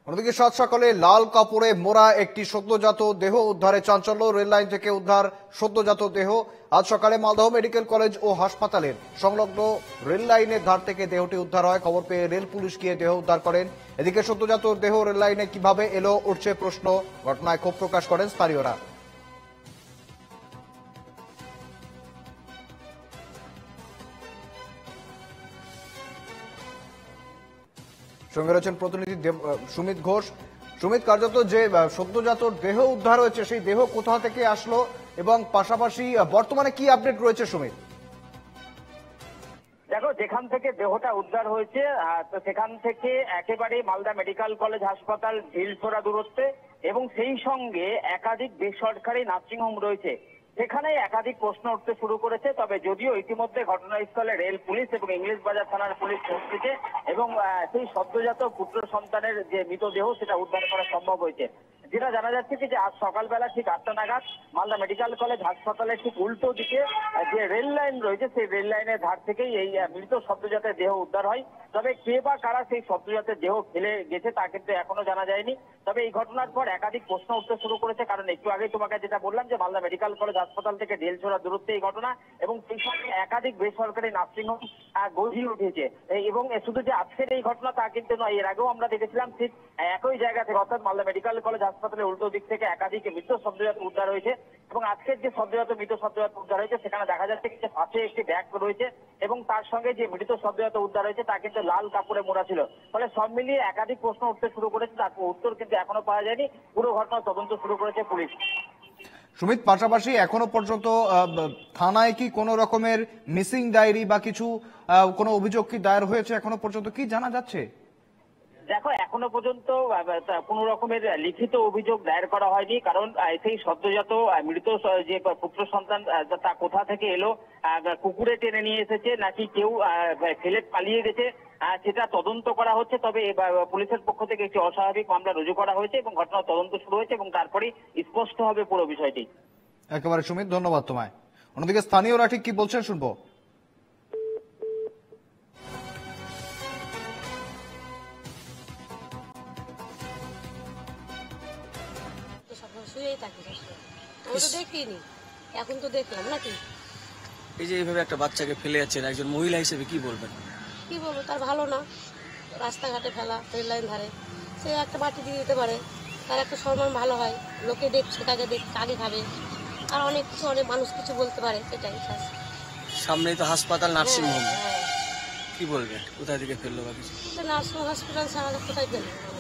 অন্যদিকে সাত সকালে লাল কাপড়ে মোড়া একটি সদ্যজাত দেহ উদ্ধারে চাঞ্চল্য। রেললাইন থেকে উদ্ধার সদ্যজাত দেহ। আজ সকালে মালদহ মেডিকেল কলেজ ও হাসপাতালের সংলগ্ন রেললাইনের ধার থেকে দেহটি উদ্ধার হয়। খবর পেয়ে রেল পুলিশ গিয়ে দেহ উদ্ধার করেন। এদিকে সদ্যজাত দেহ রেললাইনে কিভাবে এলো উঠছে প্রশ্ন। ঘটনায় ক্ষোভ প্রকাশ করেন স্থানীয়রা। সঙ্গে রয়েছেন প্রতিনিধি সুমিত ঘোষ। সুমিত, কার্যত যে সদ্যজাত দেহ উদ্ধার হয়েছে সেই দেহ কোথা থেকে আসলো এবং পাশাপাশি বর্তমানে কি আপডেট রয়েছে সুমিত? দেখো, যেখান থেকে দেহটা উদ্ধার হয়েছে তো সেখান থেকে একেবারে মালদা মেডিকেল কলেজ হাসপাতাল ঢিলছোড়া দূরত্বে এবং সেই সঙ্গে একাধিক বেসরকারি নার্সিংহোম রয়েছে, সেখানে একাধিক প্রশ্ন উঠতে শুরু করেছে। তবে যদিও ইতিমধ্যে ঘটনাস্থলে রেল পুলিশ এবং ইংলিশ বাজার থানার পুলিশ পৌঁছেছে এবং সেই সদ্যজাত পুত্র সন্তানের যে মৃতদেহ সেটা উদ্ধার করা সম্ভব হয়েছে। যেটা জানা যাচ্ছে যে আজ সকালবেলা ঠিক 8টা নাগাদ মালদা মেডিকেল কলেজ হাসপাতালের ঠিক উল্টো দিকে যে রেল লাইন রয়েছে সেই রেল লাইনের ধার থেকেই এই মৃত সদ্যজাতের দেহ উদ্ধার হয়। তবে কে বা কারা সেই সদ্যজাতের দেহ ফেলে গেছে তা কিন্তু এখনো জানা যায়নি। তবে এই ঘটনার পর একাধিক প্রশ্ন উঠতে শুরু করেছে, কারণ একটু আগে তোমাকে যেটা বললাম যে মালদা মেডিকেল কলেজ হাসপাতাল থেকে ঢিলছোড়া দূরত্বে এই ঘটনা এবং সেই সঙ্গে একাধিক বেসরকারি নার্সিংহোম গজিয়ে উঠেছে। এবং শুধু যে আজকের এই ঘটনা তা কিন্তু নয়, এর আগেও আমরা দেখেছিলাম ঠিক একই জায়গা থেকে অর্থাৎ মালদা মেডিকেল কলেজ হাসপাতালের উল্টো দিক থেকে একাধিক মৃত সদ্যজাত উদ্ধার হয়েছে। এবং আজকের যে মৃত সদ্যজাত উদ্ধার হয়েছে সেখানে দেখা যাচ্ছে যে পাশে একটি ব্যাগ রয়েছে এবং তার সঙ্গে যে মৃত সদ্যজাত উদ্ধার হয়েছে তা কিন্তু লাল কাপড়ে মোড়া ছিল। ফলে সব মিলিয়ে একাধিক প্রশ্ন উঠতে শুরু করেছে, তার উত্তর কিন্তু এখনো পাওয়া যায়নি। পুরো ঘটনার তদন্ত শুরু করেছে পুলিশ। সুমিত, পাশাপাশি এখনো পর্যন্ত থানায় কি কোনো রকমের মিসিং ডায়েরি বা কিছু কোনো অভিযোগ কি দায়ের হয়েছে এখনো পর্যন্ত, কি জানা যাচ্ছে? দেখো, এখনো পর্যন্ত কোন রকমের লিখিত অভিযোগ দায়ের করা হয়নি, কারণ সেই সদ্যজাত মৃত যে পুত্র সন্তান তা কোথা থেকে এলো, কুকুরে টেনে নিয়ে এসেছে নাকি কেউ ফেলে পালিয়ে গেছে সেটা তদন্ত করা হচ্ছে। তবে পুলিশের পক্ষ থেকে একটি অস্বাভাবিক মামলা রুজু করা হয়েছে এবং ঘটনার তদন্ত শুরু হয়েছে এবং তারপরে স্পষ্ট হবে পুরো বিষয়টি। একেবারে সুমিত, ধন্যবাদ তোমায়। অন্যদিকে স্থানীয়রা ঠিক কি বলছেন শুনবো। দেখিনি, এখন তো দেখলাম নাকি। এই যে এইভাবে একটা বাচ্চাকে ফেলে যাচ্ছেন, একজন মহিলা হিসেবে কি বলবেন? কি বলবো, তার ভালো না, রাস্তাঘাটে ফেলা, রেল লাইন ধারে, সে একটা মাটি দিয়ে দিতে পারে, তার একটা সম্মান ভালো হয়, লোকে দেখছে, তাকে আগে খাবে, আর অনেক কিছু অনেক মানুষ কিছু বলতে পারে, এটাই। সামনেই তো হাসপাতাল, নার্সিংহোম, হ্যাঁ, কি বলবেন কোথায় থেকে ফেললো বা কিছু? নার্সিং হসপিটাল ছাড়া কোথায় ফেলবে?